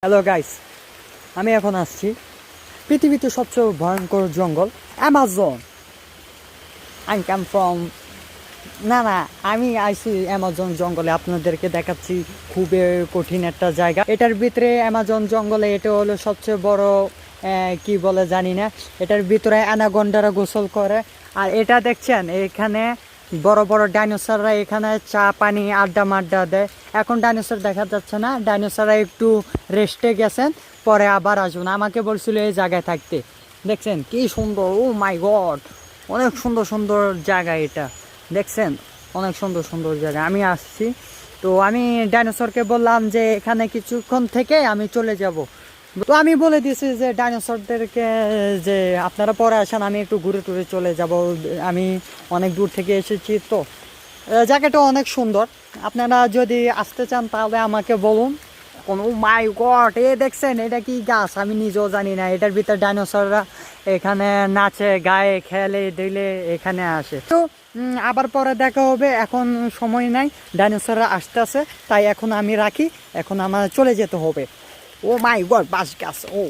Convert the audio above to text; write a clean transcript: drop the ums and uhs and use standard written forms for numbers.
Hello guys, আমি এখন আসছি পৃথিবীতে সবচেয়ে ভয়ঙ্কর জঙ্গল অ্যামাজন। আই কাম ফ্রম না, আমি আইছি অ্যামাজন জঙ্গলে, আপনাদেরকে দেখাচ্ছি। খুবই কঠিন একটা জায়গা এটার ভিতরে, অ্যামাজন জঙ্গলে। এটা হলো সবচেয়ে বড় কি বলে জানি না। এটার ভিতরে অ্যানাকন্ডারা গোসল করে। আর এটা দেখছেন, এখানে বড় বড় ডাইনোসররা এখানে চা পানি আড্ডা মাড্ডা দেয়। এখন ডাইনোসর দেখা যাচ্ছে না, ডাইনোসররা একটু রেস্টে গেছেন, পরে আবার আসুন। আমাকে বলছিল এই জায়গায় থাকতে। দেখছেন কি সুন্দর, ও মাই গড, অনেক সুন্দর সুন্দর জায়গা এটা। দেখছেন অনেক সুন্দর সুন্দর জায়গা। আমি আসছি, তো আমি ডাইনোসরকে বললাম যে এখানে কিছুক্ষণ থেকে আমি চলে যাব। তো আমি বলে দিয়েছি যে ডাইনোসরদেরকে যে আপনারা পরে আসেন, আমি একটু ঘুরে টুরে চলে যাব। আমি অনেক দূর থেকে এসেছি, তো জায়গাটা অনেক সুন্দর। আপনারা যদি আসতে চান তাহলে আমাকে বলুন। কোনো মাই গড, এ দেখছেন এটা কি গাছ আমি নিজেও জানি না। এটার ভিতরে ডাইনোসররা এখানে নাচে গায়ে খেলে দিলে এখানে আসে। তো আবার পরে দেখা হবে, এখন সময় নাই, ডাইনোসররা আসতেছে, তাই এখন আমি রাখি। এখন আমার চলে যেতে হবে। ও মাই গড, বাঁশ গাছ, ও